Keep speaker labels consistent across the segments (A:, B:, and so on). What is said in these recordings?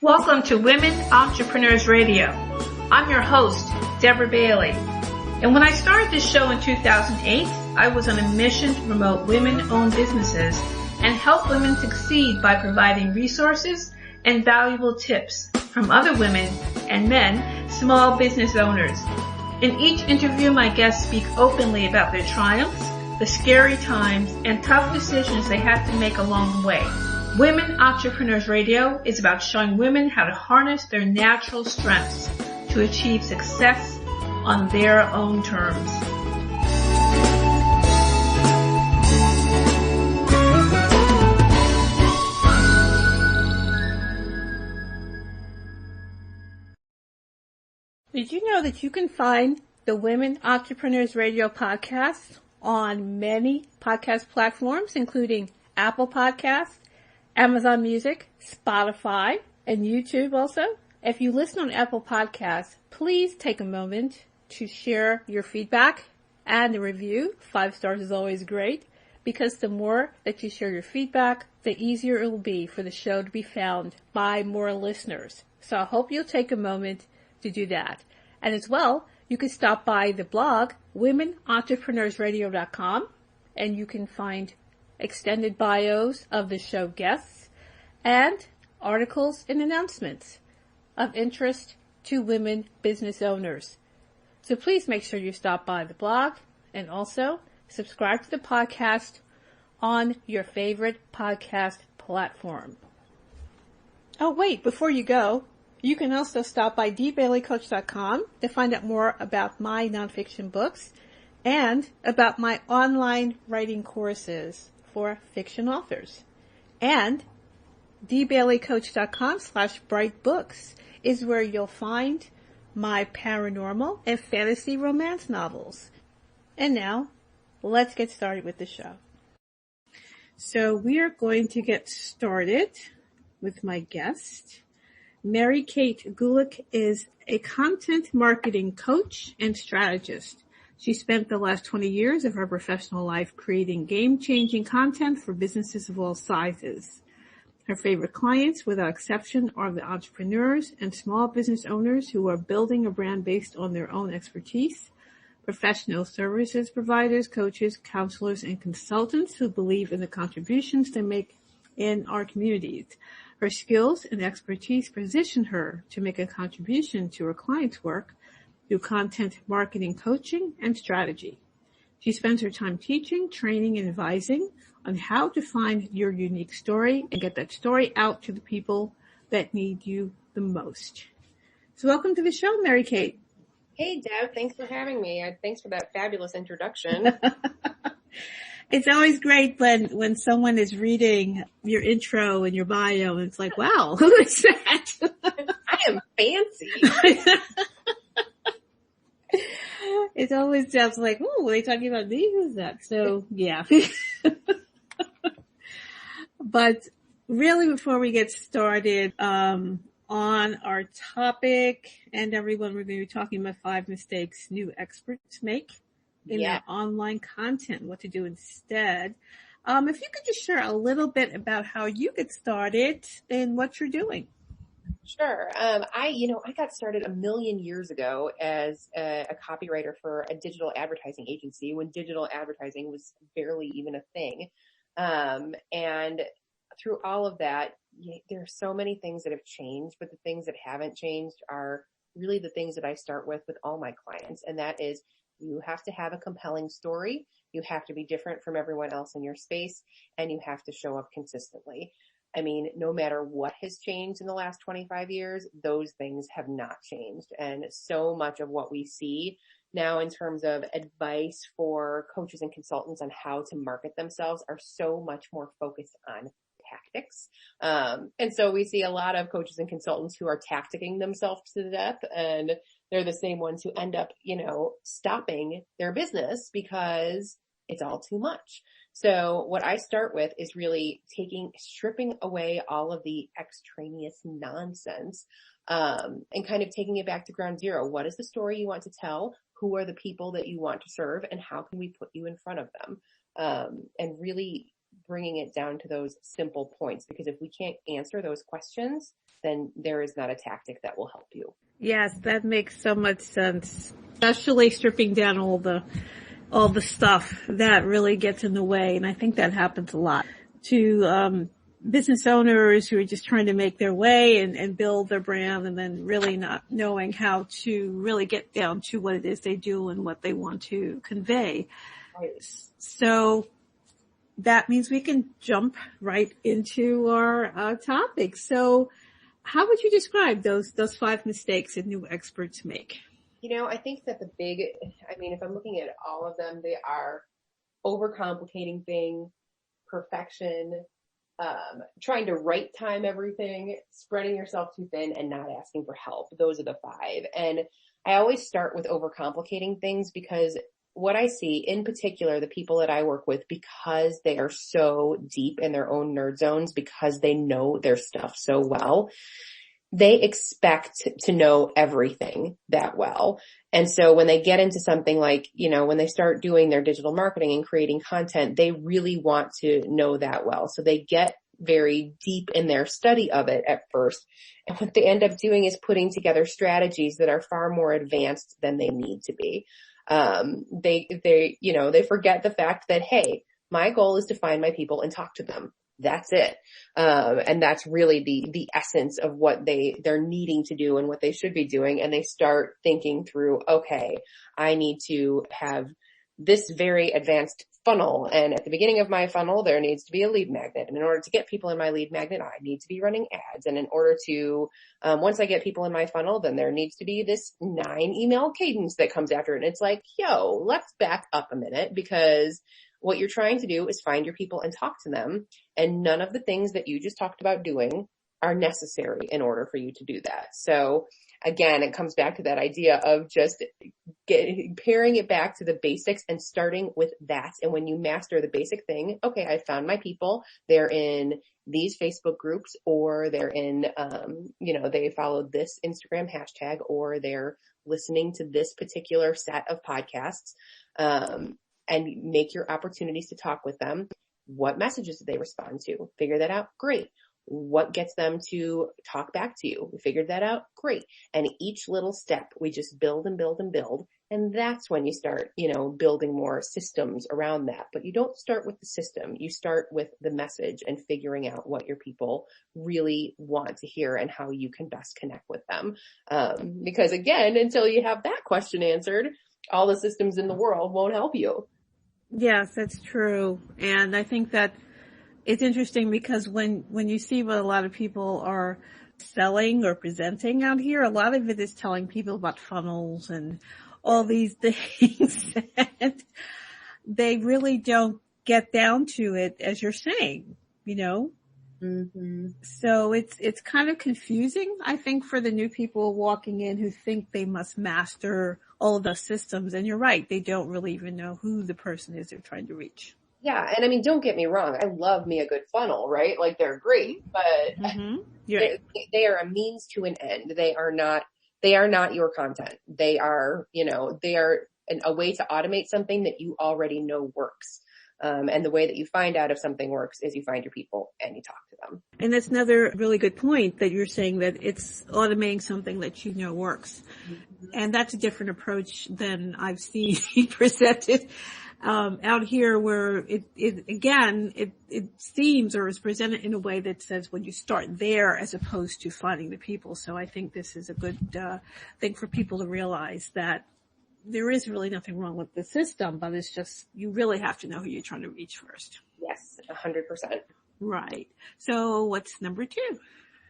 A: Welcome to Women Entrepreneurs Radio. I'm your host, Deborah Bailey. And when I started this show in 2008, I was on a mission to promote women-owned businesses and help women succeed by providing resources and valuable tips from other women and men, small business owners. In each interview, my guests speak openly about their triumphs, the scary times, and tough decisions they had to make along the way. Women Entrepreneurs Radio is about showing women how to harness their natural strengths to achieve success on their own terms. Did you know that you can find the Women Entrepreneurs Radio podcast on many podcast platforms, including Apple Podcasts, Amazon Music, Spotify, and YouTube also? If you listen on Apple Podcasts, please take a moment to share your feedback and a review. 5 stars is always great, because the more that you share your feedback, the easier it will be for the show to be found by more listeners. So I hope you'll take a moment to do that. And as well, you can stop by the blog, womenentrepreneursradio.com, and you can find extended bios of the show guests and articles and announcements of interest to women business owners. So please make sure you stop by the blog and also subscribe to the podcast on your favorite podcast platform. Oh, wait, before you go, you can also stop by dbaileycoach.com to find out more about my nonfiction books and about my online writing courses for fiction authors. And dbaileycoach.com/brightbooks is where you'll find my paranormal and fantasy romance novels. And now, let's get started with the show. So we are going to get started with my guest. Mary Kate Gulick is a content marketing coach and strategist. She spent the last 20 years of her professional life creating game-changing content for businesses of all sizes. Her favorite clients, without exception, are the entrepreneurs and small business owners who are building a brand based on their own expertise, professional services providers, coaches, counselors, and consultants who believe in the contributions they make in our communities. Her skills and expertise position her to make a contribution to her clients' work through content marketing coaching and strategy. She spends her time teaching, training, and advising on how to find your unique story and get that story out to the people that need you the most. So welcome to the show, Mary Kate.
B: Hey, Deb. Thanks for having me. Thanks for that fabulous introduction.
A: It's always great when someone is reading your intro and your bio, and it's like, wow, who is that?
B: I am fancy.
A: It always sounds like, oh, are they talking about me? Who's that? So, yeah. But really, before we get started on our topic, and everyone, we're going to be talking about 5 mistakes new experts make in their online content, what to do instead. If you could just share a little bit about how you get started and what you're doing.
B: Sure. I got started a million years ago as a copywriter for a digital advertising agency when digital advertising was barely even a thing. And through all of that, there are so many things that have changed, but the things that haven't changed are really the things that I start with all my clients. And that is, you have to have a compelling story. You have to be different from everyone else in your space, and you have to show up consistently. I mean, no matter what has changed in the last 25 years, those things have not changed. And so much of what we see now in terms of advice for coaches and consultants on how to market themselves are so much more focused on tactics. And so we see a lot of coaches and consultants who are tacticking themselves to death, and they're the same ones who end up, stopping their business because it's all too much. So what I start with is really stripping away all of the extraneous nonsense, and kind of taking it back to ground zero. What is the story you want to tell? Who are the people that you want to serve, and how can we put you in front of them? And really bringing it down to those simple points, because if we can't answer those questions, then there is not a tactic that will help you.
A: Yes, that makes so much sense. Especially stripping down all the stuff that really gets in the way. And I think that happens a lot to, business owners who are just trying to make their way and build their brand, and then really not knowing how to really get down to what it is they do and what they want to convey.
B: Right.
A: So that means we can jump right into our topic. So how would you describe those 5 mistakes that new experts make?
B: I think that if I'm looking at all of them, they are overcomplicating things, perfection, trying to right time everything, spreading yourself too thin, and not asking for help. Those are the 5. And I always start with overcomplicating things, because what I see, in particular, the people that I work with, because they are so deep in their own nerd zones, because they know their stuff so well, they expect to know everything that well. And so when they get into something like, when they start doing their digital marketing and creating content, they really want to know that well. So they get very deep in their study of it at first. And what they end up doing is putting together strategies that are far more advanced than they need to be. They forget the fact that, hey, my goal is to find my people and talk to them. That's it. And that's really the essence of what they're needing to do and what they should be doing. And they start thinking through, okay, I need to have this very advanced funnel. And at the beginning of my funnel, there needs to be a lead magnet. And in order to get people in my lead magnet, I need to be running ads. And in order to, once I get people in my funnel, then there needs to be this 9 email cadence that comes after it. And it's like, let's back up a minute, because what you're trying to do is find your people and talk to them. And none of the things that you just talked about doing are necessary in order for you to do that. So again, it comes back to that idea of just paring it back to the basics and starting with that. And when you master the basic thing, okay, I found my people. They're in these Facebook groups, or they're in, they followed this Instagram hashtag, or they're listening to this particular set of podcasts. And make your opportunities to talk with them. What messages do they respond to? Figure that out. Great. What gets them to talk back to you? We figured that out. Great. And each little step, we just build and build and build. And that's when you start, building more systems around that. But you don't start with the system. You start with the message and figuring out what your people really want to hear and how you can best connect with them. Because again, until you have that question answered, all the systems in the world won't help you.
A: Yes, that's true. And I think that it's interesting, because when you see what a lot of people are selling or presenting out here, a lot of it is telling people about funnels and all these things that they really don't get down to it, as you're saying, Mm-hmm. So it's kind of confusing, I think, for the new people walking in who think they must master all the systems. And you're right, they don't really even know who the person is they're trying to reach.
B: Yeah. And don't get me wrong. I love me a good funnel, right? Like, they're great, but they are a means to an end. They are not your content. They are, a way to automate something that you already know works. And the way that you find out if something works is you find your people and you talk to them.
A: And that's another really good point, that you're saying that it's automating something that works. Mm-hmm. And that's a different approach than I've seen presented out here, where it seems, or is presented in a way that says when you start there as opposed to finding the people. So I think this is a good thing for people to realize, that there is really nothing wrong with the system, but it's just, you really have to know who you're trying to reach first.
B: Yes, 100%.
A: Right. So what's number 2?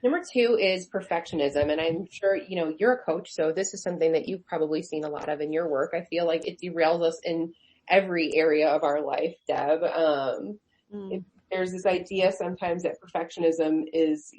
B: Number 2 is perfectionism. And I'm sure, you're a coach, so this is something that you've probably seen a lot of in your work. I feel like it derails us in every area of our life, Deb. There's this idea sometimes that perfectionism is,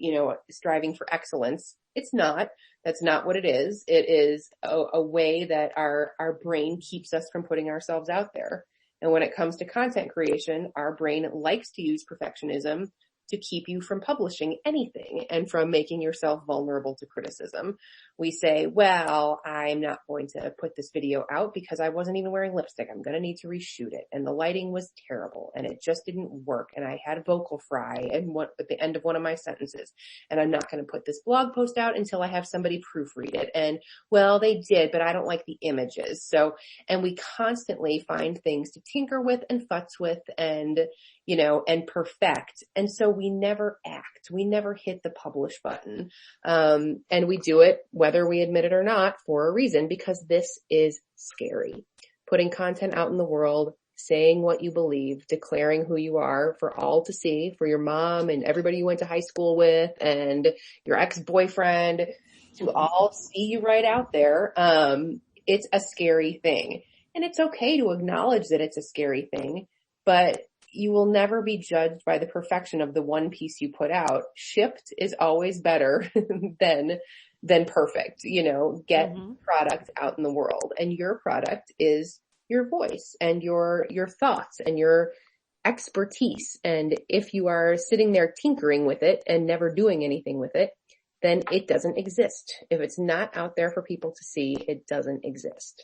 B: striving for excellence. It's not. That's not what it is. It is a way that our brain keeps us from putting ourselves out there. And when it comes to content creation, our brain likes to use perfectionism to keep you from publishing anything and from making yourself vulnerable to criticism. We say, well, I'm not going to put this video out because I wasn't even wearing lipstick. I'm going to need to reshoot it. And the lighting was terrible and it just didn't work. And I had vocal fry at the end of one of my sentences. And I'm not going to put this blog post out until I have somebody proofread it. And well, they did, but I don't like the images. So, and we constantly find things to tinker with and futz with and, and perfect. And so we never act. We never hit the publish button. And we do it, whether we admit it or not, for a reason, because this is scary. Putting content out in the world, saying what you believe, declaring who you are for all to see, for your mom and everybody you went to high school with and your ex-boyfriend to all see you right out there. It's a scary thing. And it's okay to acknowledge that it's a scary thing, but you will never be judged by the perfection of the one piece you put out. Shipped is always better than perfect. Get product out in the world, and your product is your voice and your thoughts and your expertise. And if you are sitting there tinkering with it and never doing anything with it, then it doesn't exist. If it's not out there for people to see, it doesn't exist.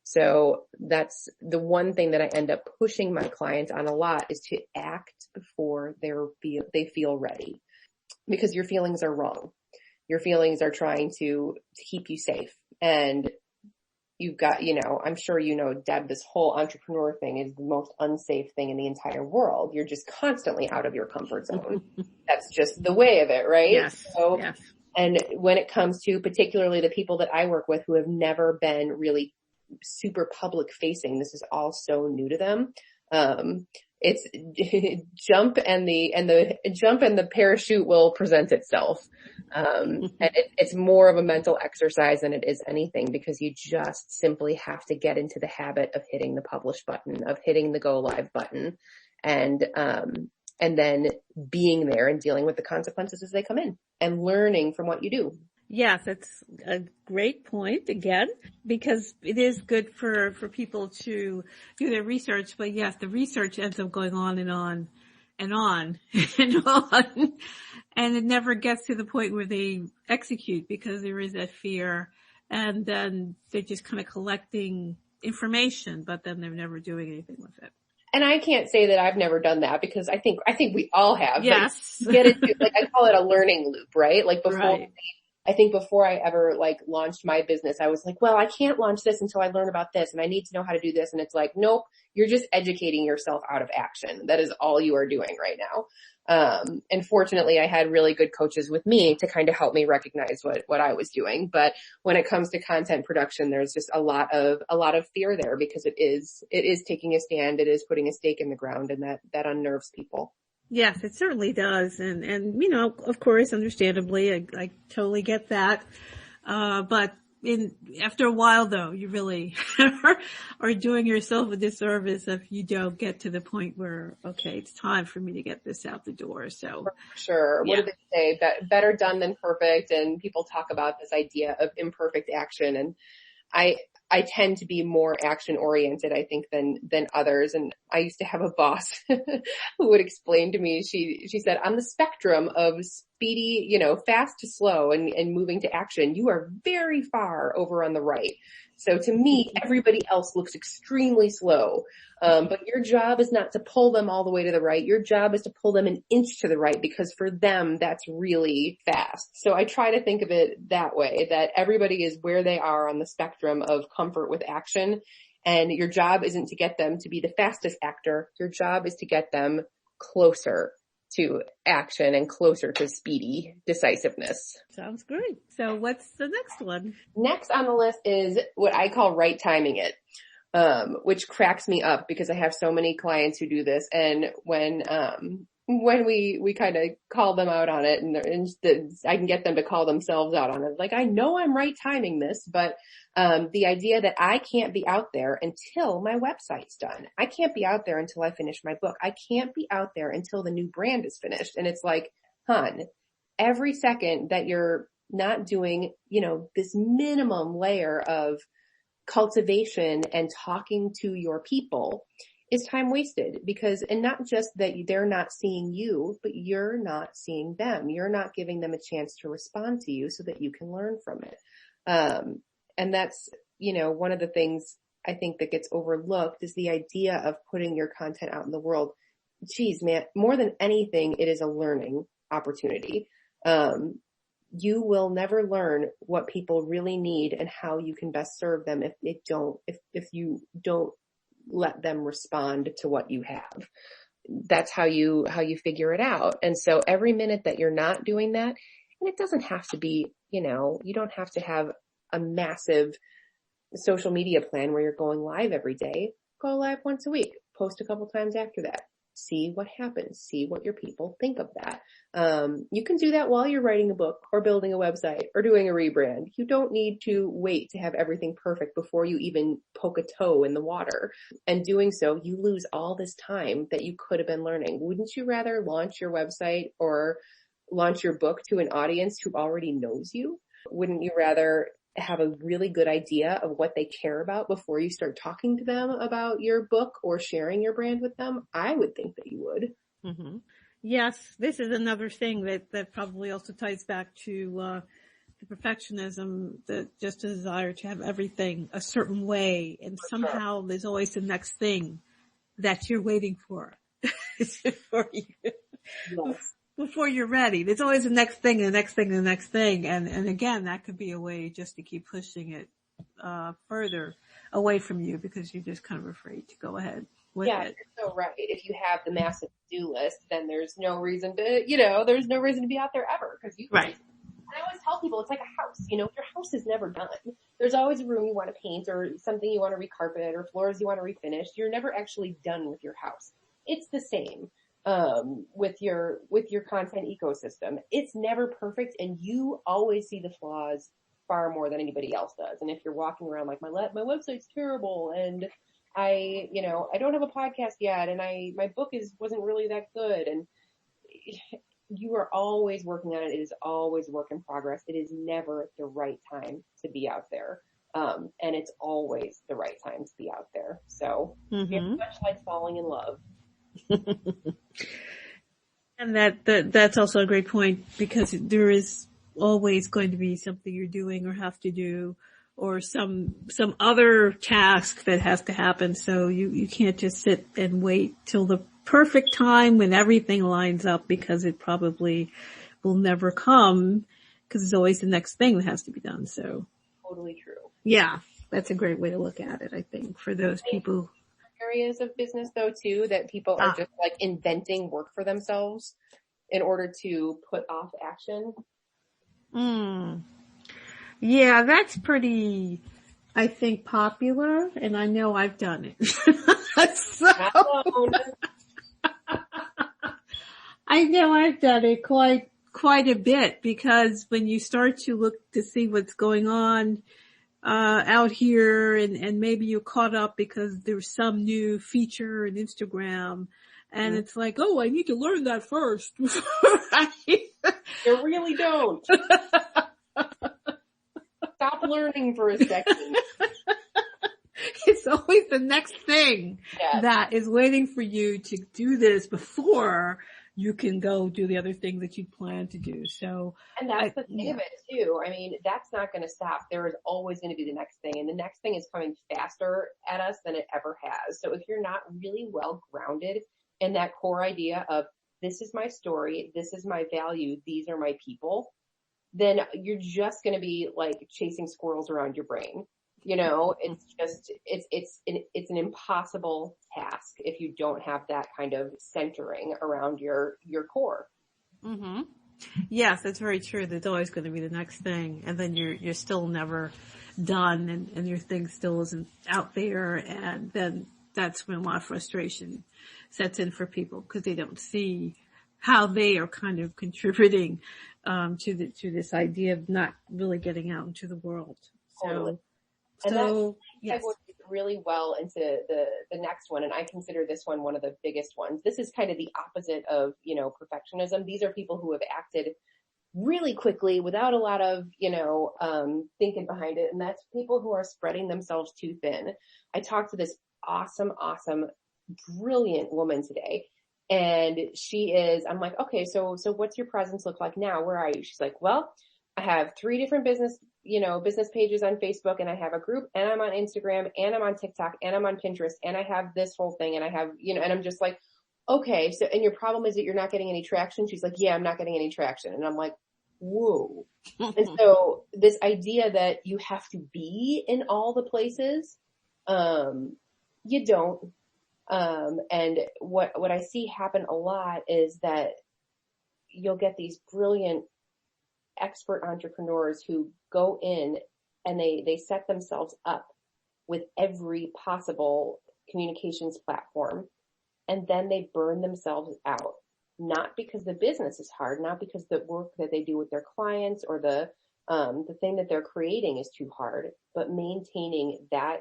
B: So that's the one thing that I end up pushing my clients on a lot, is to act before they feel ready, because your feelings are wrong. Your feelings are trying to keep you safe. And you've got, I'm sure Deb, this whole entrepreneur thing is the most unsafe thing in the entire world. You're just constantly out of your comfort zone. That's just the way of it, right?
A: Yes.
B: So,
A: yes. And
B: when it comes to particularly the people that I work with who have never been really super public facing, this is all so new to them. It's jump and the parachute will present itself. And it's more of a mental exercise than it is anything, because you just simply have to get into the habit of hitting the publish button, of hitting the go live button, and then being there and dealing with the consequences as they come in and learning from what you do.
A: Yes, that's a great point again, because it is good for people to do their research. But yes, the research ends up going on and on and on and on. And it never gets to the point where they execute, because there is that fear. And then they're just kind of collecting information, but then they're never doing anything with it.
B: And I can't say that I've never done that, because I think we all have.
A: Yes.
B: Get into, I call it a learning loop, right?
A: Right.
B: I think before I ever launched my business, I was like, well, I can't launch this until I learn about this, and I need to know how to do this. And it's like, nope, you're just educating yourself out of action. That is all you are doing right now. And fortunately I had really good coaches with me to kind of help me recognize what I was doing. But when it comes to content production, there's just a lot of fear there, because it is taking a stand. It is putting a stake in the ground, and that unnerves people.
A: Yes, it certainly does. And, of course, understandably, I totally get that. But after a while though, you really are doing yourself a disservice if you don't get to the point where, okay, it's time for me to get this out the door. So
B: for sure. Yeah. What do they say? Better done than perfect. And people talk about this idea of imperfect action. And I tend to be more action oriented, I think, than others. And I used to have a boss who would explain to me, she said, on the spectrum of speedy, fast to slow and moving to action, you are very far over on the right. So to me, everybody else looks extremely slow. But your job is not to pull them all the way to the right. Your job is to pull them an inch to the right, because for them, that's really fast. So I try to think of it that way, that everybody is where they are on the spectrum of comfort with action. And your job isn't to get them to be the fastest actor. Your job is to get them closer to action and closer to speedy decisiveness.
A: Sounds great. So what's the next one?
B: Next on the list is what I call right timing it, which cracks me up, because I have so many clients who do this. And when we kind of call them out on it, and I can get them to call themselves out on it. I know I'm right timing this, but the idea that I can't be out there until my website's done. I can't be out there until I finish my book. I can't be out there until the new brand is finished. And it's like, hon, every second that you're not doing, this minimum layer of cultivation and talking to your people is time wasted because, and not just that they're not seeing you, but you're not seeing them. You're not giving them a chance to respond to you so that you can learn from it. And that's, one of the things I think that gets overlooked is the idea of putting your content out in the world. Geez, man, more than anything, it is a learning opportunity. You will never learn what people really need and how you can best serve them if you don't let them respond to what you have. That's how you figure it out. And so every minute that you're not doing that, and it doesn't have to be, you don't have to have a massive social media plan where you're going live every day. Go live once a week, post a couple times after that. See what happens. See what your people think of that. You can do that while you're writing a book or building a website or doing a rebrand. You don't need to wait to have everything perfect before you even poke a toe in the water. And doing so, you lose all this time that you could have been learning. Wouldn't you rather launch your website or launch your book to an audience who already knows you? Wouldn't you rather have a really good idea of what they care about before you start talking to them about your book or sharing your brand with them? I would think that you would.
A: Mm-hmm. Yes, this is another thing that probably also ties back to the perfectionism, just a desire to have everything a certain way, and somehow there's always the next thing that you're waiting for before you're ready. There's always the next thing, the next thing, the next thing. And again, that could be a way just to keep pushing it, further away from you because you're just kind of afraid to go ahead with it.
B: You're so right. If you have the massive to-do list, then there's no reason to, there's no reason to be out there ever because you can.
A: Right.
B: I always tell people it's like a house, your house is never done. There's always a room you want to paint or something you want to recarpet or floors you want to refinish. You're never actually done with your house. It's the same. With your content ecosystem. It's never perfect and you always see the flaws far more than anybody else does. And if you're walking around like my website's terrible and I don't have a podcast yet and my book wasn't really that good and you are always working on it. It is always work in progress. It is never the right time to be out there. And it's always the right time to be out there. So it's much like falling in love.
A: And that's also a great point because there is always going to be something you're doing or have to do or some other task that has to happen. So you can't just sit and wait till the perfect time when everything lines up because it probably will never come because there's always the next thing that has to be done. So
B: totally true.
A: Yeah, that's a great way to look at it, I think, for those people.
B: Areas of business though too that people are just like inventing work for themselves in order to put off action.
A: Yeah, that's pretty, I think, popular, and I know I've done it. I know I've done it quite a bit because when you start to look to see what's going on out here and maybe you're caught up because there's some new feature in Instagram and it's like, oh, I need to learn that first.
B: You really don't. Stop learning for a second.
A: It's always the next thing that is waiting for you to do this before you can go do the other thing that you plan to do. So,
B: and that's the thing of it too. I mean, that's not going to stop. There is always going to be the next thing, and the next thing is coming faster at us than it ever has. So if you're not really well grounded in that core idea of this is my story, this is my value, these are my people, then you're just going to be like chasing squirrels around your brain. It's just, it's an impossible task if you don't have that kind of centering around your core.
A: Mm-hmm. Yes, that's very true. There's always going to be the next thing. And then you're still never done and your thing still isn't out there. And then that's when a lot of frustration sets in for people because they don't see how they are kind of contributing, to this idea of not really getting out into the world.
B: Totally.
A: And
B: that segues really well into the next one, and I consider this one of the biggest ones. This is kind of the opposite of, perfectionism. These are people who have acted really quickly without a lot of, thinking behind it, and that's people who are spreading themselves too thin. I talked to this awesome brilliant woman today. And I'm like, okay, so what's your presence look like now? Where are you? She's like, well, I have 3 different business pages on Facebook, and I have a group, and I'm on Instagram, and I'm on TikTok, and I'm on Pinterest, and I have this whole thing, and I have, and I'm just like, okay, so, and your problem is that you're not getting any traction? She's like, yeah, I'm not getting any traction. And I'm like, whoa. And so this idea that you have to be in all the places, you don't. And what I see happen a lot is that you'll get these brilliant expert entrepreneurs who go in and they set themselves up with every possible communications platform, and then they burn themselves out. Not because the business is hard, not because the work that they do with their clients or the thing that they're creating is too hard, but maintaining that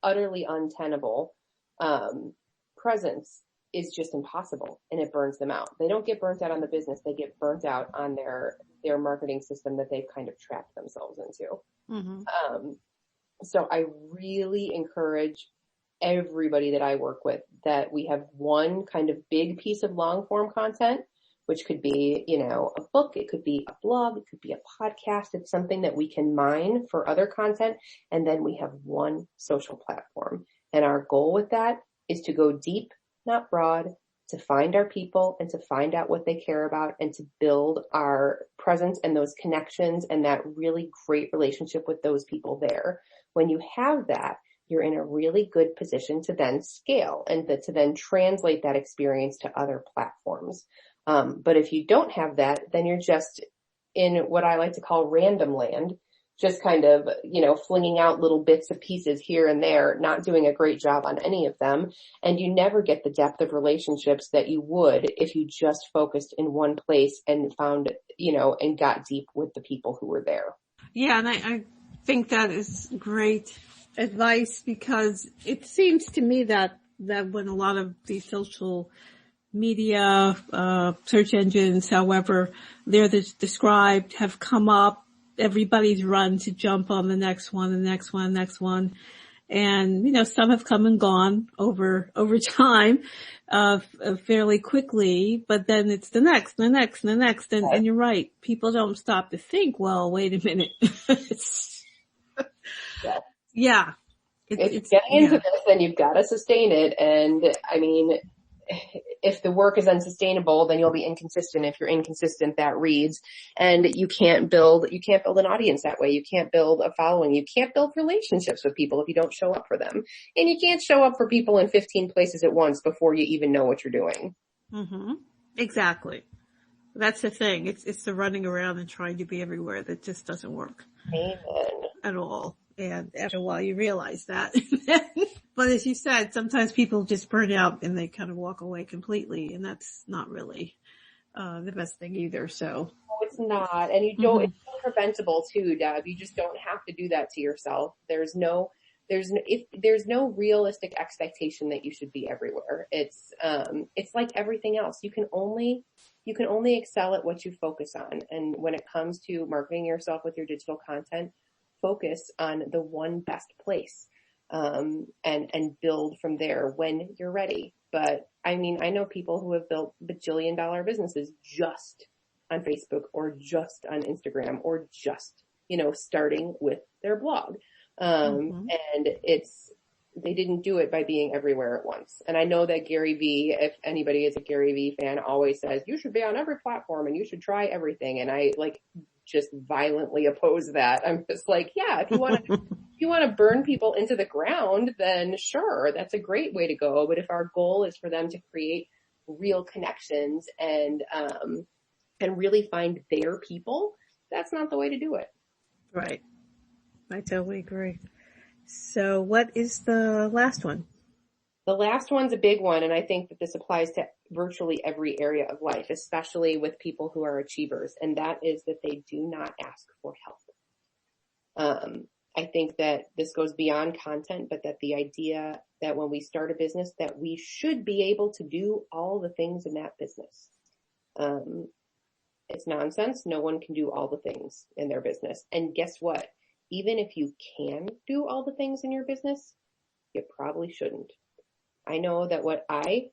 B: utterly untenable presence is just impossible, and it burns them out. They don't get burnt out on the business. They get burnt out on their marketing system that they've kind of trapped themselves into. Mm-hmm. So I really encourage everybody that I work with that we have one kind of big piece of long form content, which could be, a book, it could be a blog, it could be a podcast. It's something that we can mine for other content. And then we have one social platform. And our goal with that is to go deep, not broad, to find our people and to find out what they care about and to build our presence and those connections and that really great relationship with those people there. When you have that, you're in a really good position to then scale and to then translate that experience to other platforms. But if you don't have that, then you're just in what I like to call random land, just kind of, flinging out little bits of pieces here and there, not doing a great job on any of them. And you never get the depth of relationships that you would if you just focused in one place and found, and got deep with the people who were there.
A: Yeah. And I think that is great advice, because it seems to me that when a lot of these social media, search engines, however they're described, have come up, everybody's run to jump on the next one, the next one, next one. And, some have come and gone over time, fairly quickly, but then it's the next, the next, the next. And you're right. People don't stop to think, well, wait a minute. Yeah.
B: It's getting into this, and you've got to sustain it. And I mean, if the work is unsustainable, then you'll be inconsistent. If you're inconsistent, that reads, and you can't build an audience that way. You can't build a following. You can't build relationships with people if you don't show up for them. And you can't show up for people in 15 places at once before you even know what you're doing.
A: Mm-hmm. Exactly. That's the thing. It's the running around and trying to be everywhere that just doesn't work.
B: Amen.
A: At all. And after a while you realize that. But as you said, sometimes people just burn out and they kind of walk away completely, and that's not really the best thing either. So
B: no, it's not. And you don't, it's preventable too, Deb. You just don't have to do that to yourself. There's no realistic expectation that you should be everywhere. It's like everything else. You can only excel at what you focus on. And when it comes to marketing yourself with your digital content, focus on the one best place, and build from there when you're ready. But I mean, I know people who have built bajillion-dollar businesses just on Facebook or just on Instagram or just, starting with their blog. And they didn't do it by being everywhere at once. And I know that Gary Vee, if anybody is a Gary Vee fan, always says, you should be on every platform and you should try everything. And I just violently oppose that. I'm just like, yeah, if you want to burn people into the ground, then sure, that's a great way to go. But if our goal is for them to create real connections and really find their people, that's not the way to do it.
A: Right. I totally agree. So what is the last one?
B: The last one's a big one, and I think that this applies to virtually every area of life, especially with people who are achievers, and that is that they do not ask for help. I think that this goes beyond content, but that the idea that when we start a business that we should be able to do all the things in that business. It's nonsense. No one can do all the things in their business. And guess what? Even if you can do all the things in your business, you probably shouldn't. I know that what I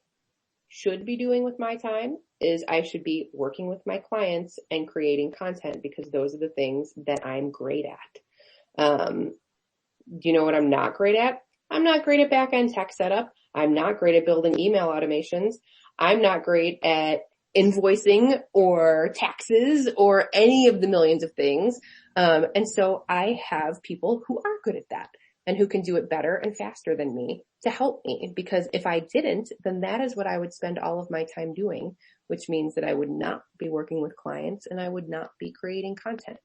B: should be doing with my time is I should be working with my clients and creating content, because those are the things that I'm great at. Do you know what I'm not great at? I'm not great at back-end tech setup. I'm not great at building email automations. I'm not great at invoicing or taxes or any of the millions of things. And so I have people who are good at that and who can do it better and faster than me to help me. Because if I didn't, then that is what I would spend all of my time doing, which means that I would not be working with clients and I would not be creating content.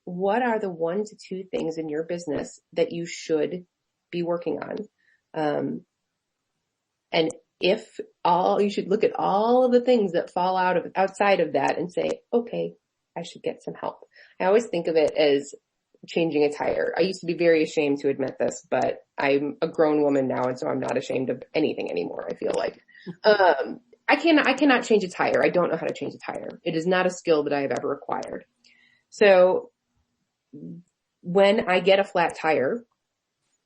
B: What are the 1 to 2 things in your business that you should be working on? And if you should look at all of the things that fall outside of that and say, okay, I should get some help. I always think of it as changing a tire. I used to be very ashamed to admit this, but I'm a grown woman now, and so I'm not ashamed of anything anymore, I feel like. I cannot change a tire. I don't know how to change a tire. It is not a skill that I have ever acquired. So when I get a flat tire,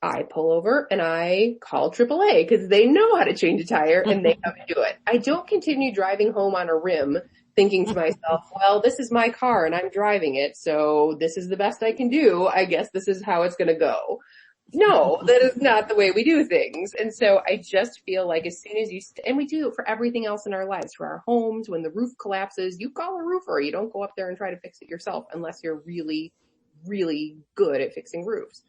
B: I pull over and I call AAA because they know how to change a tire and they come and do it. I don't continue driving home on a rim thinking to myself, well, this is my car and I'm driving it, so this is the best I can do. I guess this is how it's going to go. No, that is not the way we do things. And so I just feel like as soon as and we do it for everything else in our lives, for our homes, when the roof collapses, you call a roofer. You don't go up there and try to fix it yourself unless you're really, really good at fixing roofs.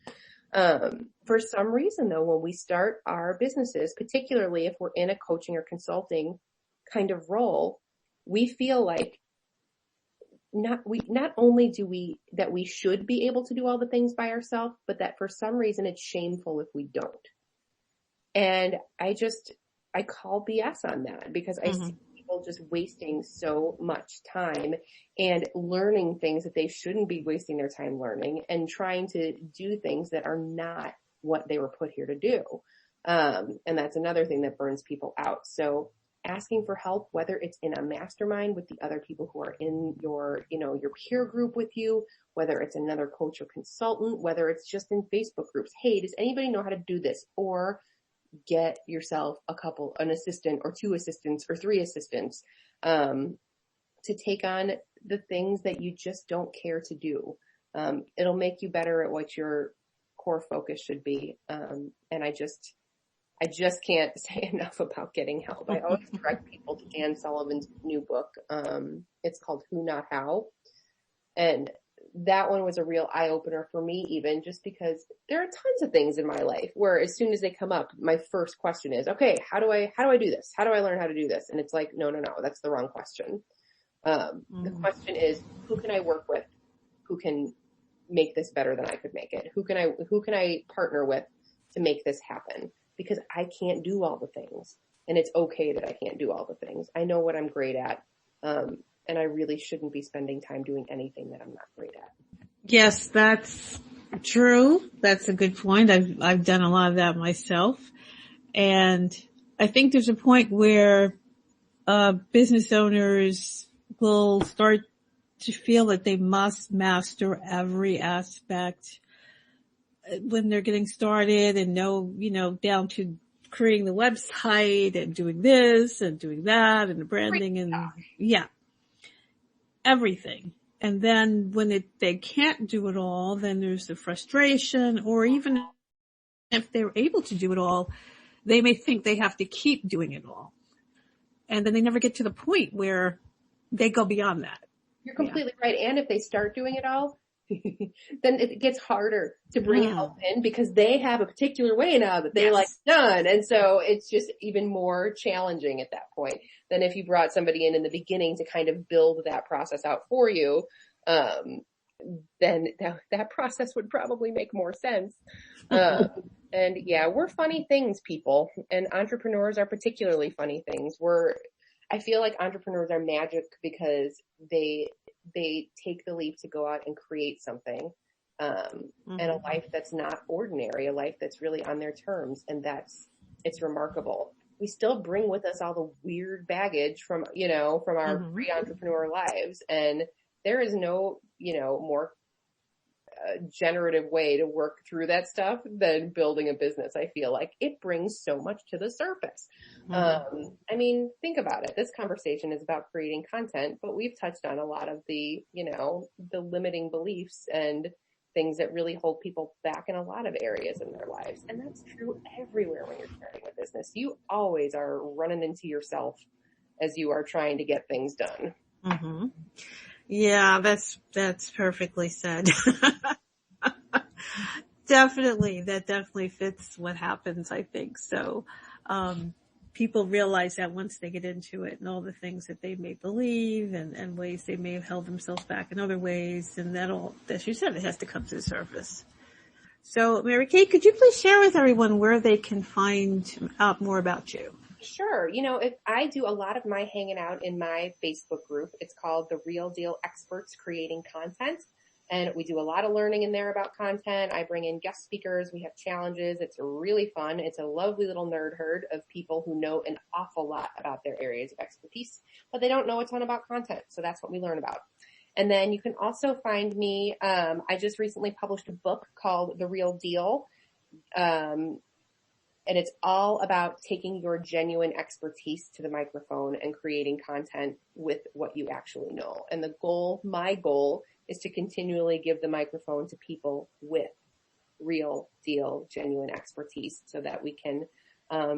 B: For some reason though, when we start our businesses, particularly if we're in a coaching or consulting kind of role, we feel like not only that we should be able to do all the things by ourselves, but that for some reason it's shameful if we don't. And I call BS on that, because I see people just wasting so much time and learning things that they shouldn't be wasting their time learning, and trying to do things that are not what they were put here to do. And that's another thing that burns people out. So asking for help, whether it's in a mastermind with the other people who are in your peer group with you, whether it's another coach or consultant, whether it's just in Facebook groups. Hey, does anybody know how to do this? Or get yourself an assistant or 2 assistants or 3 assistants, to take on the things that you just don't care to do. It'll make you better at what your core focus should be. And I just can't say enough about getting help. I always direct people to Dan Sullivan's new book. It's called Who Not How. And that one was a real eye opener for me, even just because there are tons of things in my life where as soon as they come up, my first question is, okay, how do I do this? How do I learn how to do this? And it's like, no, that's the wrong question. The question is, who can I work with? Who can make this better than I could make it? Who can I partner with to make this happen? Because I can't do all the things, and it's okay that I can't do all the things. I know what I'm great at. And I really shouldn't be spending time doing anything that I'm not great at.
A: Yes, that's true. That's a good point. I've done a lot of that myself. And I think there's a point where, business owners will start to feel that they must master every aspect when they're getting started, and down to creating the website and doing this and doing that and the branding and everything. And then when they can't do it all, then there's the frustration, or even if they're able to do it all, they may think they have to keep doing it all. And then they never get to the point where they go beyond that.
B: You're completely right. And if they start doing it all, then it gets harder to bring help in, because they have a particular way now that they like done. And so it's just even more challenging at that point than if you brought somebody in the beginning to kind of build that process out for you. Then that process would probably make more sense. And yeah, we're funny things, people, and entrepreneurs are particularly funny things. I feel like entrepreneurs are magic because they take the leap to go out and create something, and a life that's not ordinary, a life that's really on their terms. And it's remarkable. We still bring with us all the weird baggage from our pre-entrepreneur lives. And there is no, more generative way to work through that stuff than building a business. I feel like it brings so much to the surface. I mean, think about it. This conversation is about creating content, but we've touched on a lot of the, the limiting beliefs and things that really hold people back in a lot of areas in their lives. And that's true everywhere when you're starting a business. You always are running into yourself as you are trying to get things done.
A: Mm-hmm. Yeah, that's perfectly said. Definitely. That definitely fits what happens, I think. So, people realize that once they get into it and all the things that they may believe and ways they may have held themselves back in other ways, and that all, as you said, it has to come to the surface. So, Mary Kate, could you please share with everyone where they can find out more about you?
B: Sure. If I do a lot of my hanging out in my Facebook group, it's called The Real Deal Experts Creating Content. And we do a lot of learning in there about content. I bring in guest speakers. We have challenges. It's really fun. It's a lovely little nerd herd of people who know an awful lot about their areas of expertise, but they don't know a ton about content. So that's what we learn about. And then you can also find me. I just recently published a book called The Real Deal. And it's all about taking your genuine expertise to the microphone and creating content with what you actually know. And my goal is to continually give the microphone to people with real deal, genuine expertise so that we can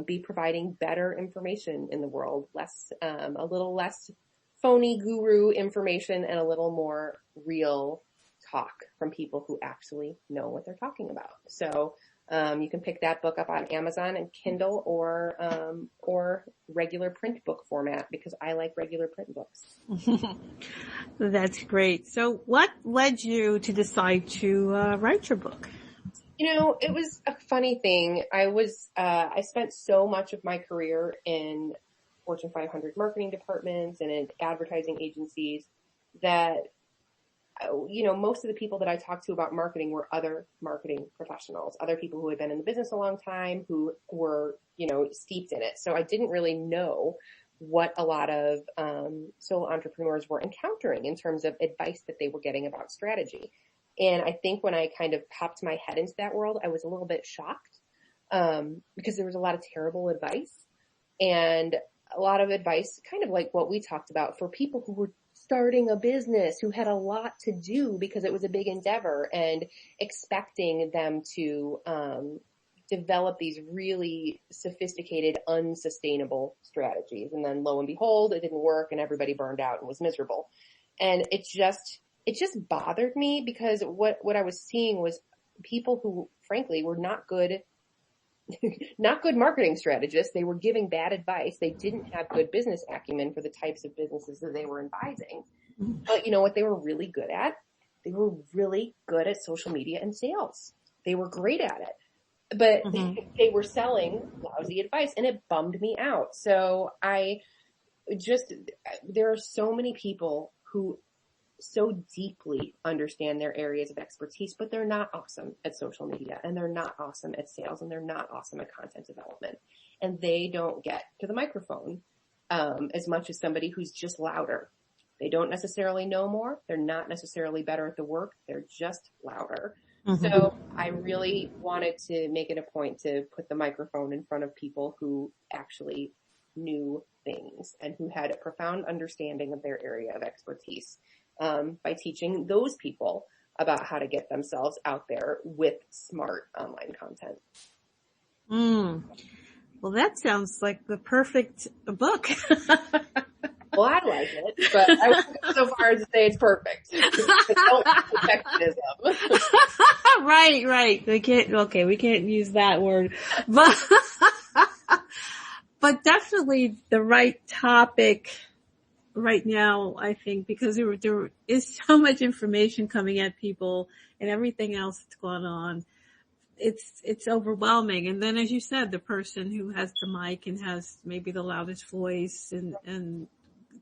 B: be providing better information in the world, a little less phony guru information and a little more real talk from people who actually know what they're talking about. So you can pick that book up on Amazon and Kindle or regular print book format because I like regular print books.
A: That's great. So what led you to decide to write your book?
B: It was a funny thing. I spent so much of my career in Fortune 500 marketing departments and in advertising agencies that most of the people that I talked to about marketing were other marketing professionals, other people who had been in the business a long time, who were, steeped in it. So I didn't really know what a lot of solo entrepreneurs were encountering in terms of advice that they were getting about strategy. And I think when I kind of popped my head into that world, I was a little bit shocked because there was a lot of terrible advice and a lot of advice, kind of like what we talked about, for people who were starting a business, who had a lot to do because it was a big endeavor, and expecting them to develop these really sophisticated, unsustainable strategies. And then lo and behold, it didn't work and everybody burned out and was miserable. And it just bothered me because what I was seeing was people who frankly were not good marketing strategists. They were giving bad advice. They didn't have good business acumen for the types of businesses that they were advising. But you know what they were really good at? They were really good at social media and sales. They were great at it. But they were selling lousy advice and it bummed me out. So there are so many people who so deeply understand their areas of expertise, but they're not awesome at social media and they're not awesome at sales and they're not awesome at content development. And they don't get to the microphone as much as somebody who's just louder. They don't necessarily know more. They're not necessarily better at the work. They're just louder. So I really wanted to make it a point to put the microphone in front of people who actually knew things and who had a profound understanding of their area of expertise. By teaching those people about how to get themselves out there with smart online content.
A: Well, that sounds like the perfect book.
B: Well, I like it, but I wouldn't go so far as to say it's perfect. It's perfectionism.
A: Right. We can't use that word, but definitely the right topic right now, I think, because there is so much information coming at people and everything else that's going on. It's overwhelming. And then, as you said, the person who has the mic and has maybe the loudest voice and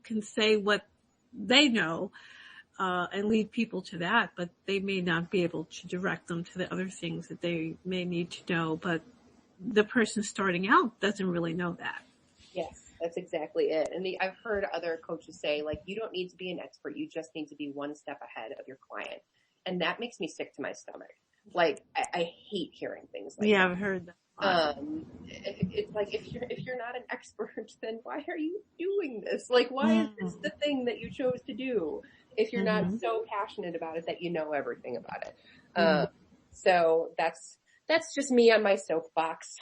A: can say what they know, and lead people to that, but they may not be able to direct them to the other things that they may need to know. But the person starting out doesn't really know that.
B: Yes. That's exactly it. And I've heard other coaches say, like, you don't need to be an expert. You just need to be one step ahead of your client. And that makes me sick to my stomach. Like, I hate hearing things like
A: Yeah,
B: that.
A: I've heard that.
B: It's like, if you're not an expert, then why are you doing this? Like, why is this the thing that you chose to do if you're not so passionate about it that you know everything about it? So that's just me on my soapbox.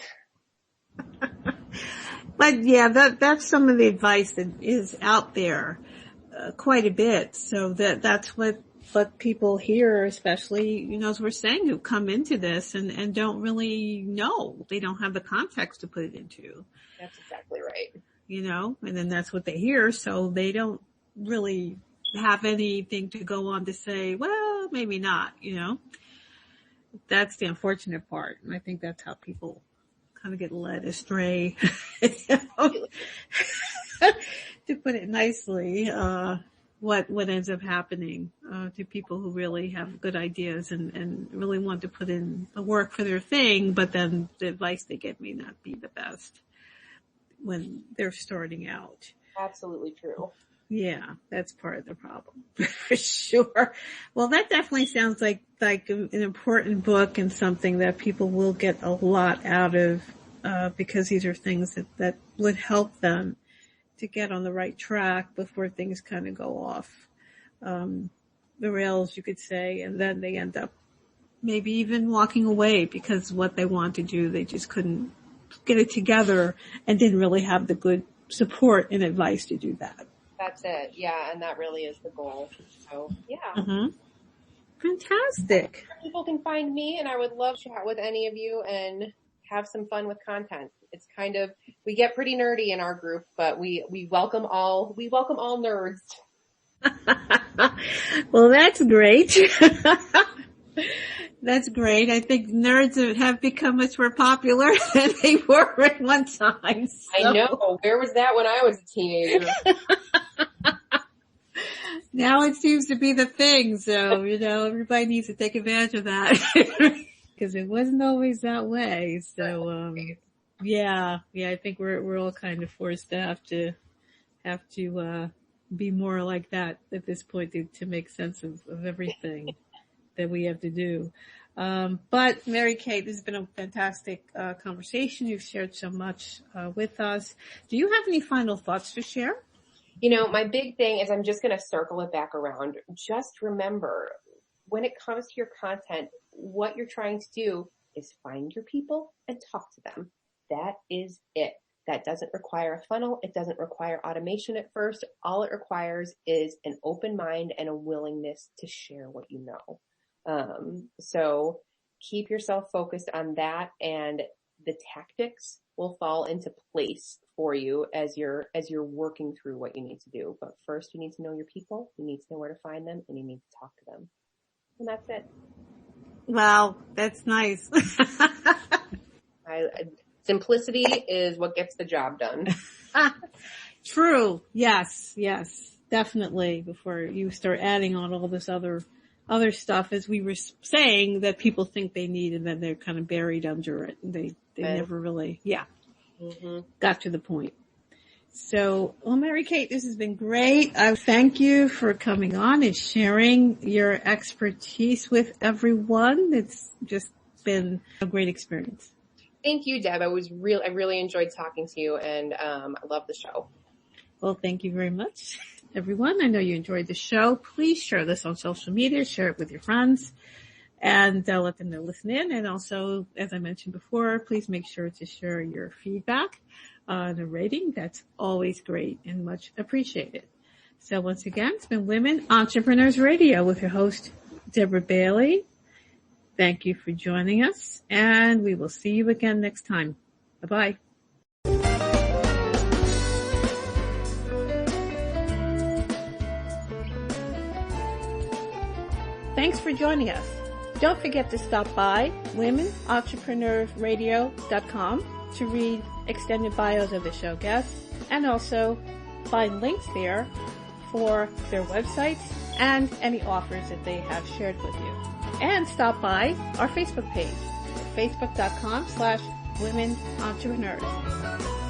A: But yeah, that's some of the advice that is out there quite a bit. So that's what people hear, especially, as we're saying, who come into this and don't really know. They don't have the context to put it into.
B: That's exactly right.
A: And then that's what they hear. So they don't really have anything to go on to say, well, maybe not, That's the unfortunate part. And I think that's how people kind of get led astray, to put it nicely, what ends up happening, to people who really have good ideas and really want to put in the work for their thing, but then the advice they get may not be the best when they're starting out.
B: Absolutely true.
A: Yeah, that's part of the problem for sure. Well, that definitely sounds like an important book and something that people will get a lot out of, because these are things that would help them to get on the right track before things kind of go off the rails, you could say, and then they end up maybe even walking away because what they want to do, they just couldn't get it together and didn't really have the good support and advice to do that.
B: That's it. Yeah. And that really is the goal. So yeah.
A: Fantastic.
B: People can find me, and I would love to chat with any of you and have some fun with content. It's kind of, we get pretty nerdy in our group, but we welcome all nerds.
A: Well, that's great. That's great. I think nerds have become much more popular than they were at one time. So.
B: I know. Where was that when I was a teenager?
A: Now it seems to be the thing. So, everybody needs to take advantage of that because it wasn't always that way. So, yeah, I think we're all kind of forced to have to be more like that at this point to make sense of everything that we have to do. But Mary Kate, this has been a fantastic conversation. You've shared so much with us. Do you have any final thoughts to share?
B: My big thing is, I'm just going to circle it back around. Just remember, when it comes to your content, what you're trying to do is find your people and talk to them. That is it. That doesn't require a funnel. It doesn't require automation at first. All it requires is an open mind and a willingness to share what you know. So keep yourself focused on that, and the tactics will fall into place for you as you're working through what you need to do. But first, you need to know your people, you need to know where to find them, and you need to talk to them. And that's it.
A: Wow, that's nice.
B: Simplicity is what gets the job done.
A: True. Yes, definitely. Before you start adding on all this other stuff, as we were saying, that people think they need, and then they're kind of buried under it. And they never really, got to the point. So, well, Mary Kate, this has been great. I thank you for coming on and sharing your expertise with everyone. It's just been a great experience.
B: Thank you, Deb. I really enjoyed talking to you, and I love the show.
A: Well, thank you very much, everyone. I know you enjoyed the show. Please share this on social media. Share it with your friends, and let them know listen in. And also, as I mentioned before, please make sure to share your feedback on a rating. That's always great and much appreciated. So once again, it's been Women Entrepreneurs Radio with your host, Deborah Bailey. Thank you for joining us, and we will see you again next time. Bye-bye. Thanks for joining us. Don't forget to stop by womenentrepreneursradio.com to read extended bios of the show guests, and also find links there for their websites and any offers that they have shared with you. And stop by our Facebook page, facebook.com/womenentrepreneurs.